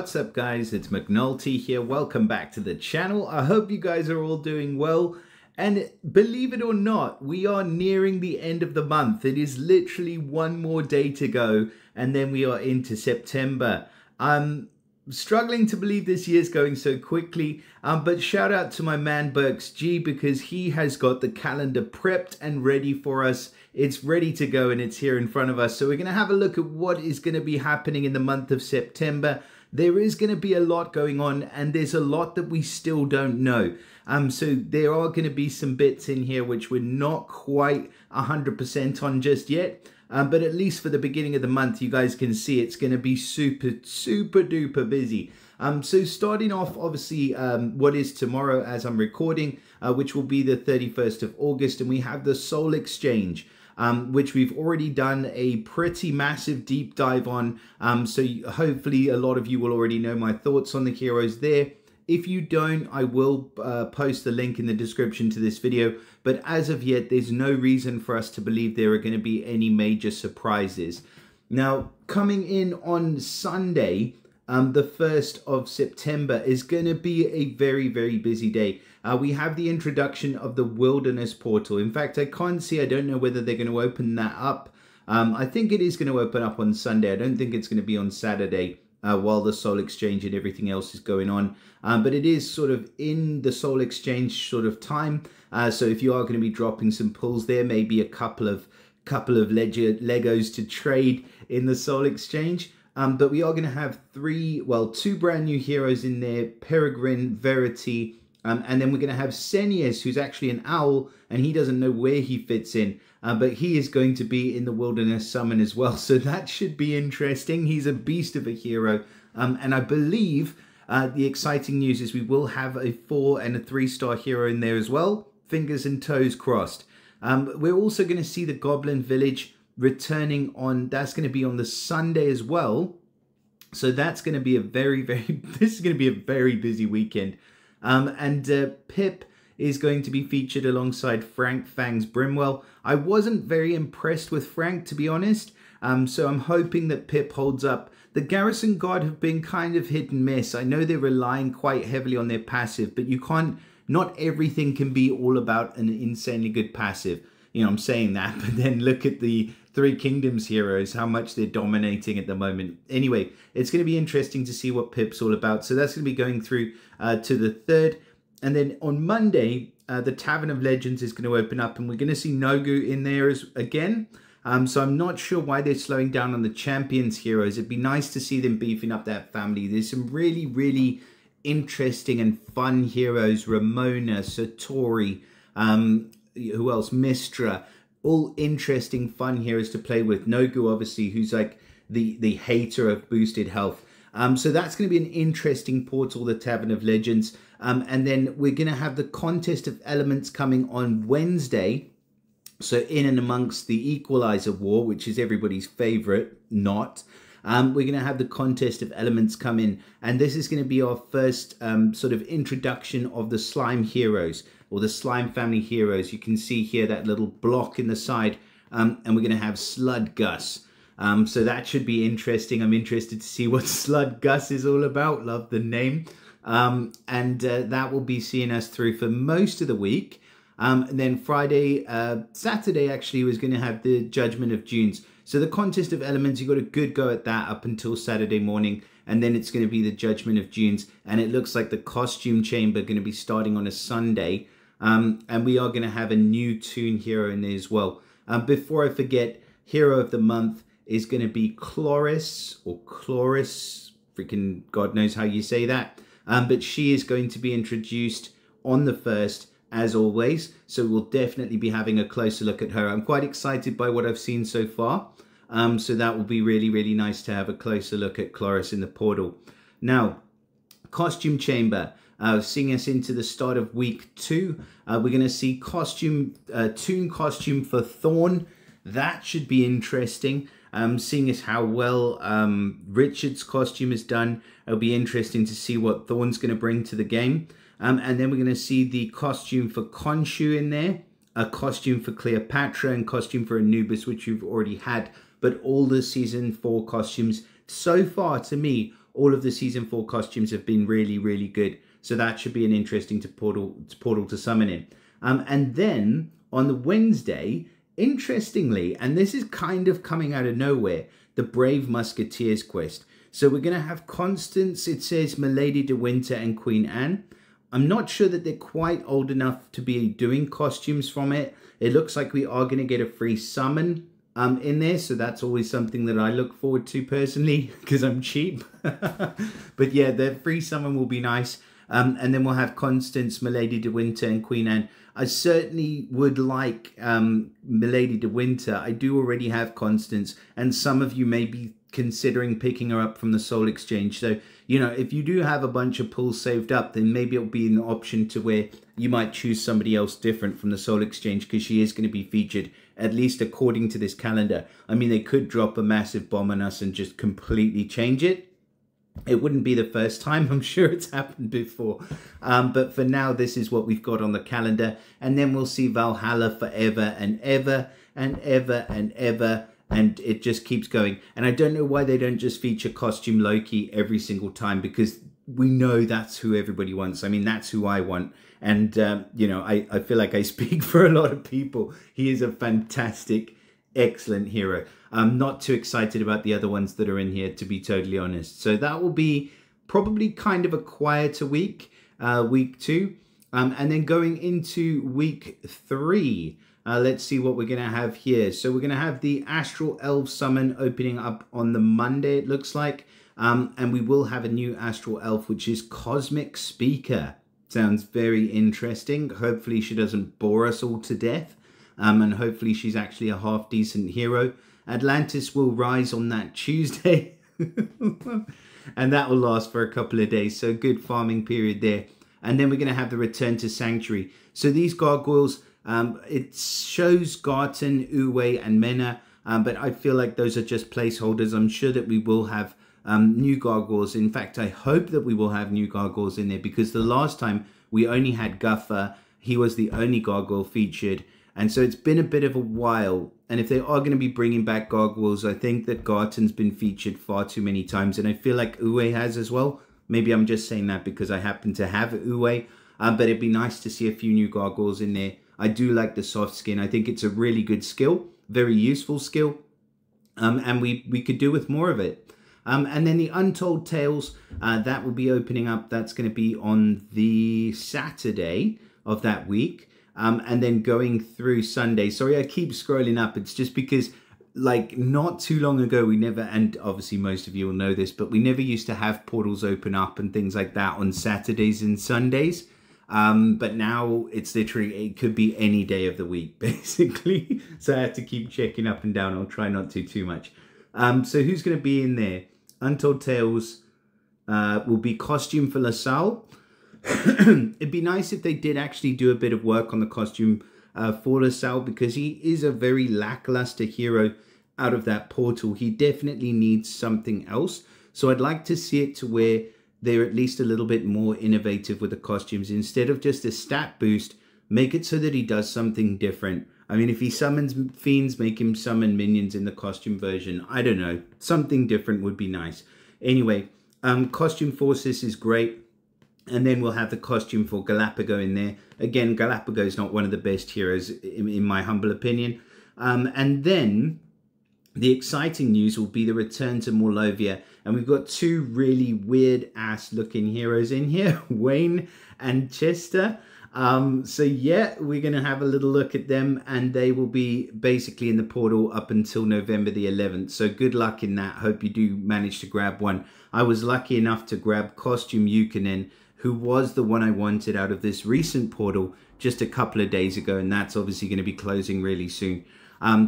What's up guys, it's McNulty here. Welcome back to the channel. I hope you guys are all doing well. And believe it or not, we are nearing the end of the month. It is literally one more day to go and then we are into September. I'm struggling to believe this year's going so quickly, but shout out to my man Burks G because he has got the calendar prepped and ready for us. It's ready to go and it's here in front of us. So we're going to have a look at what is going to be happening in the month of September. There is going to be a lot going on and there's a lot that we still don't know. So there are going to be some bits in here which we're not quite 100% on just yet. But at least for the beginning of the month, you guys can see it's going to be super duper busy. So starting off, obviously, what is tomorrow as I'm recording, which will be the 31st of August. And we have the Soul Exchange, which we've already done a pretty massive deep dive on. So hopefully a lot of you will already know my thoughts on the heroes there. If you don't, I will post the link in the description to this video. But as of yet, there's no reason for us to believe there are going to be any major surprises. Now, coming in on Sunday, the 1st of September is going to be a very busy day. We have the introduction of the Wilderness Portal. In fact, I don't know whether they're going to open that up. I think it is going to open up on Sunday. I don't think it's going to be on Saturday. While the Soul Exchange and everything else is going on. But it is sort of in the Soul Exchange sort of time. So if you are going to be dropping some pulls there, maybe a couple of Legos to trade in the Soul Exchange. But we are going to have two brand new heroes in there, Peregrine, Verity, and then we're going to have Xenius, who's actually an owl, and he doesn't know where he fits in. But he is going to be in the Wilderness Summon as well. So that should be interesting. He's a beast of a hero. And I believe the exciting news is we will have a 4- and a 3-star hero in there as well. Fingers and toes crossed. We're also going to see the Goblin Village returning on, that's going to be on the Sunday as well. So that's going to be a this is going to be a very busy weekend. Pip is going to be featured alongside Frank Fangs Brimwell. I wasn't very impressed with Frank, to be honest, so I'm hoping that Pip holds up. The Garrison Guard have been kind of hit and miss. I know they're relying quite heavily on their passive, but you can't, not everything can be all about an insanely good passive. You know, I'm saying that, but then look at the Three Kingdoms heroes, how much they're dominating at the moment. Anyway, it's going to be interesting to see what Pip's all about. So that's going to be going through to the 3rd. And then on Monday, the Tavern of Legends is going to open up and we're going to see Nogu in there again. So I'm not sure why they're slowing down on the Champions heroes. It'd be nice to see them beefing up that family. There's some really interesting and fun heroes. Ramona, Satori, who else? Mistra. All interesting, fun heroes to play with. Nogu, obviously, who's like the hater of boosted health. So that's going to be an interesting portal, the Tavern of Legends. And then we're going to have the Contest of Elements coming on Wednesday. So in and amongst the Equalizer War, which is everybody's favorite, we're going to have the Contest of Elements come in. And this is going to be our first sort of introduction of the Slime heroes, or the Slime family heroes. You can see here that little block in the side. And we're going to have Sludgus. So that should be interesting. I'm interested to see what Sludgus is all about. Love the name. That will be seeing us through for most of the week. And then Saturday actually was going to have the Judgment of Dunes. So the Contest of Elements, you got a good go at that up until Saturday morning. And then it's going to be the Judgment of Dunes. And it looks like the Costume Chamber going to be starting on a Sunday. And we are going to have a new Toon hero in there as well. Before I forget, Hero of the Month is going to be Chloris, or Chloris, freaking God knows how you say that. But she is going to be introduced on the 1st, as always. So we'll definitely be having a closer look at her. I'm quite excited by what I've seen so far. So that will be really nice to have a closer look at Chloris in the portal. Now, Costume Chamber, seeing us into the start of week 2. We're going to see Toon costume for Thorn. That should be interesting. Seeing as how well Richard's costume is done, it'll be interesting to see what Thorn's going to bring to the game. And then we're going to see the costume for Khonshu in there, a costume for Cleopatra, and costume for Anubis, which we've already had. But all the season 4 costumes so far, to me, all of the season 4 costumes have been really, really good. So that should be an interesting portal to summon in. And then on the Wednesday, interestingly, and this is kind of coming out of nowhere, the Brave Musketeers quest. So we're going to have Constance, it says Milady de Winter and Queen Anne. I'm not sure that they're quite old enough to be doing costumes from it. It looks like we are going to get a free summon in there, so that's always something that I look forward to personally because I'm cheap. But yeah, the free summon will be nice. And then we'll have Constance, Milady de Winter and Queen Anne. I certainly would like Milady de Winter. I do already have Constance, and some of you may be considering picking her up from the Soul Exchange. So, you know, if you do have a bunch of pulls saved up, then maybe it'll be an option to where you might choose somebody else different from the Soul Exchange, because she is going to be featured, at least according to this calendar. I mean, they could drop a massive bomb on us and just completely change it. It wouldn't be the first time. I'm sure it's happened before. But for now, this is what we've got on the calendar. And then we'll see Valhalla forever and ever and ever and ever. And it just keeps going. And I don't know why they don't just feature Costume Loki every single time, because we know that's who everybody wants. I mean, that's who I want. And, you know, I feel like I speak for a lot of people. He is a fantastic, excellent hero. I'm not too excited about the other ones that are in here, to be totally honest. So that will be probably kind of a quieter week, week 2. And then going into week 3, let's see what we're going to have here. So we're going to have the Astral Elf Summon opening up on the Monday, it looks like. And we will have a new Astral Elf, which is Cosmic Speaker. Sounds very interesting. Hopefully she doesn't bore us all to death. And hopefully she's actually a half-decent hero. Atlantis will rise on that Tuesday. And that will last for a couple of days. So good farming period there. And then we're going to have the return to Sanctuary. So these gargoyles, it shows Garten, Uwe and Mena. But I feel like those are just placeholders. I'm sure that we will have new gargoyles. In fact, I hope that we will have new gargoyles in there, because the last time we only had Guffer. He was the only gargoyle featured. And so it's been a bit of a while. And if they are going to be bringing back gargoyles, I think that Garten's been featured far too many times. And I feel like Uwe has as well. Maybe I'm just saying that because I happen to have Uwe. But it'd be nice to see a few new gargoyles in there. I do like the soft skin. I think it's a really good skill. Very useful skill. And we could do with more of it. And then the Untold Tales, that will be opening up. That's going to be on the Saturday of that week. And then going through Sunday. Sorry, I keep scrolling up. It's just because, like, not too long ago, we never, and obviously most of you will know this, but we never used to have portals open up and things like that on Saturdays and Sundays. But now it's literally, it could be any day of the week, basically. So I have to keep checking up and down. I'll try not to too much. So who's going to be in there? Untold Tales will be Costume for LaSalle. It'd be nice if they did actually do a bit of work on the costume for LaSalle, because he is a very lackluster hero out of that portal. He definitely needs something else. So I'd like to see it to where they're at least a little bit more innovative with the costumes. Instead of just a stat boost, make it so that he does something different. I mean, if he summons fiends, make him summon minions in the costume version. I don't know. Something different would be nice. Anyway, Costume Forces is great. And then we'll have the costume for Galapago in there. Again, Galapago is not one of the best heroes, in my humble opinion. And then the exciting news will be the return to Morlovia. And we've got two really weird-ass looking heroes in here, Wayne and Chester. So yeah, we're going to have a little look at them. And they will be basically in the portal up until November the 11th. So good luck in that. Hope you do manage to grab one. I was lucky enough to grab Costume Yukonen, who was the one I wanted out of this recent portal just a couple of days ago, and that's obviously going to be closing really soon.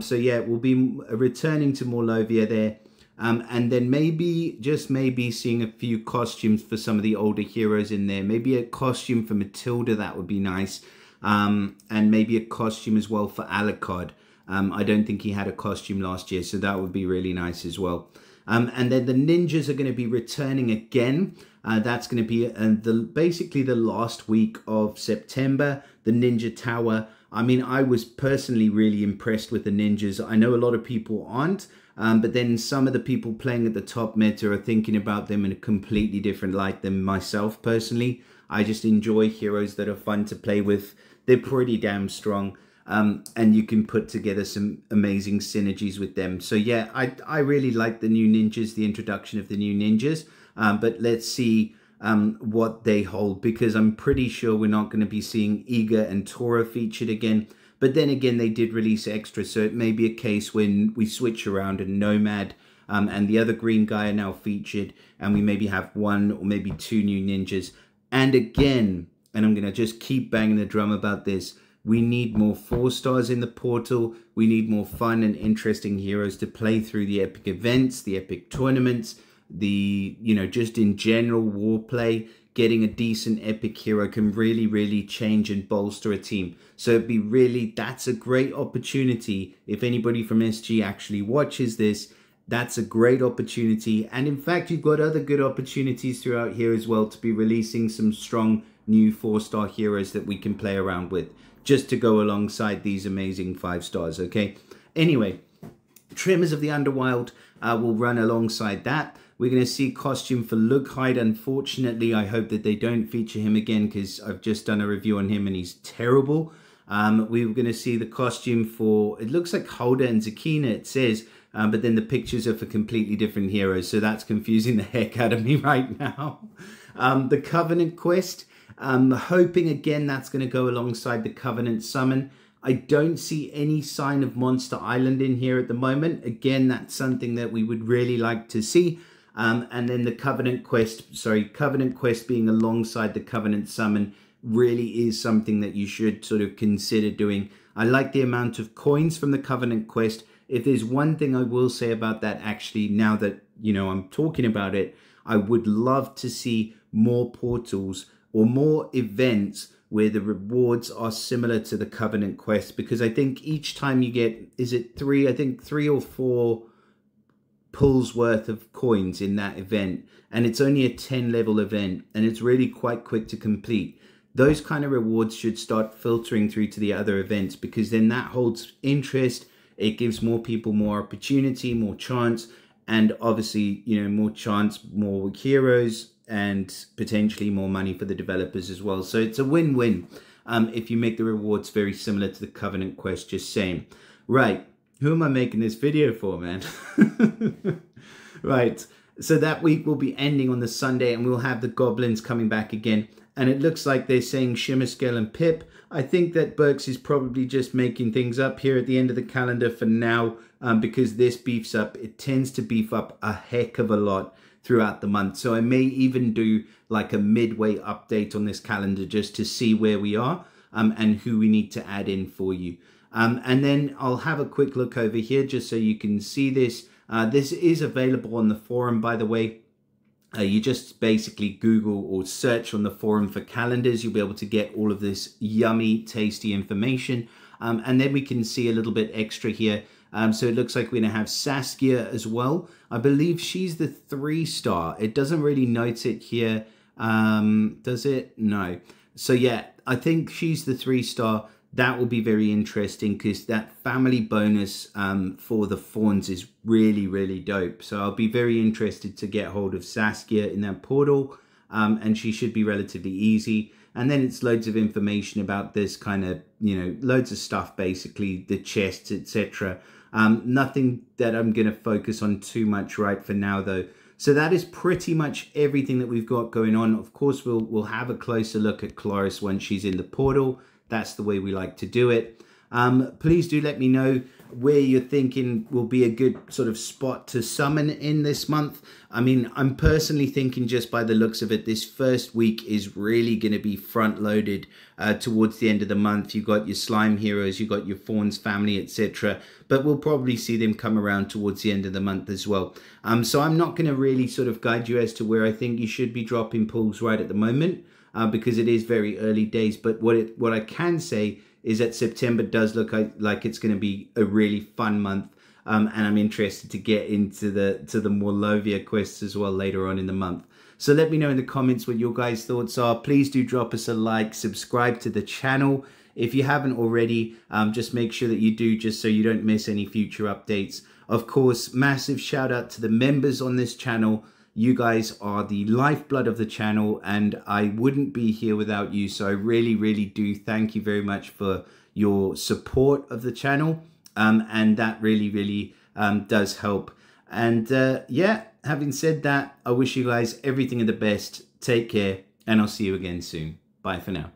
So yeah, we'll be returning to Morlovia there, and then maybe, just maybe, seeing a few costumes for some of the older heroes in there. Maybe a costume for Matilda, that would be nice, and maybe a costume as well for Alucard. I don't think he had a costume last year, so that would be really nice as well. And then the ninjas are going to be returning again. That's going to be basically the last week of September, the Ninja Tower. I mean, I was personally really impressed with the ninjas. I know a lot of people aren't, But then some of the people playing at the top meta are thinking about them in a completely different light than myself personally. I just enjoy heroes that are fun to play with. They're pretty damn strong. And you can put together some amazing synergies with them. So yeah, I really like the new ninjas, the introduction of the new ninjas. But let's see what they hold, because I'm pretty sure we're not going to be seeing Iga and Tora featured again. But then again, they did release extra, so it may be a case when we switch around and Nomad and the other green guy are now featured, and we maybe have one or maybe two new ninjas. And again, and I'm going to just keep banging the drum about this, we need more 4-stars in the portal. We need more fun and interesting heroes to play through the epic events, the epic tournaments, the, you know, just in general war play. Getting a decent epic hero can really, really change and bolster a team. So it'd be really, that's a great opportunity. If anybody from SG actually watches this, that's a great opportunity. And in fact, you've got other good opportunities throughout here as well to be releasing some strong new 4-star heroes that we can play around with, just to go alongside these amazing 5-stars, okay? Anyway, Tremors of the Underworld will run alongside that. We're going to see costume for Lughide. Unfortunately, I hope that they don't feature him again, because I've just done a review on him and he's terrible. We were going to see the costume for, it looks like Hulda and Zakina, it says, but then the pictures are for completely different heroes, so that's confusing the heck out of me right now. The Covenant quest, hoping again that's going to go alongside the Covenant summon. I don't see any sign of Monster Island in here at the moment. Again, that's something that we would really like to see. And then the Covenant quest being alongside the Covenant summon really is something that you should sort of consider doing. I like the amount of coins from the Covenant quest. If there's one thing I will say about that, actually, now that, you know, I'm talking about it, I would love to see more portals or more events where the rewards are similar to the Covenant quest, because I think each time you get, is it 3? I think 3 or 4 pulls worth of coins in that event, and it's only a 10 level event, and it's really quite quick to complete. Those kind of rewards should start filtering through to the other events, because then that holds interest. It gives more people more opportunity, more chance, and obviously, you know, more chance, more heroes, and potentially more money for the developers as well. So it's a win-win if you make the rewards very similar to the Covenant quest, just saying. Right, who am I making this video for, man? Right, so that week will be ending on the Sunday, and we'll have the Goblins coming back again. And it looks like they're saying Shimmerscale and Pip. I think that Burks is probably just making things up here at the end of the calendar for now, because this beefs up. It tends to beef up a heck of a lot throughout the month. So I may even do like a midway update on this calendar just to see where we are and who we need to add in for you. And then I'll have a quick look over here just so you can see this. This is available on the forum, by the way. You just basically Google or search on the forum for calendars. You'll be able to get all of this yummy, tasty information. And then we can see a little bit extra here. So it looks like we're going to have Saskia as well. I believe she's the 3-star. It doesn't really note it here. Does it? No. So yeah, I think she's the 3-star. That will be very interesting, because that family bonus for the Fawns is really, really dope. So I'll be very interested to get hold of Saskia in that portal. And she should be relatively easy. And then it's loads of information about this kind of, you know, loads of stuff, basically, the chests, etc. Nothing that I'm going to focus on too much right for now, though. So that is pretty much everything that we've got going on. Of course, we'll have a closer look at Chloris once she's in the portal. That's the way we like to do it. Please do let me know where you're thinking will be a good sort of spot to summon in this month. I mean, I'm personally thinking, just by the looks of it, this first week is really going to be front loaded towards the end of the month. You've got your slime heroes, you've got your Fawns family, etc. But we'll probably see them come around towards the end of the month as well. So I'm not going to really sort of guide you as to where I think you should be dropping pulls right at the moment, because it is very early days. But what I can say is that September does look like it's going to be a really fun month, and I'm interested to get into the more Lovia quests as well later on in the month. So let me know in the comments what your guys' thoughts are. Please do drop us a like, subscribe to the channel if you haven't already. Just make sure that you do, just so you don't miss any future updates. Of course, massive shout out to the members on this channel. You guys are the lifeblood of the channel, and I wouldn't be here without you. So I really, really do thank you very much for your support of the channel. And that really, really does help. And yeah, having said that, I wish you guys everything of the best. Take care, and I'll see you again soon. Bye for now.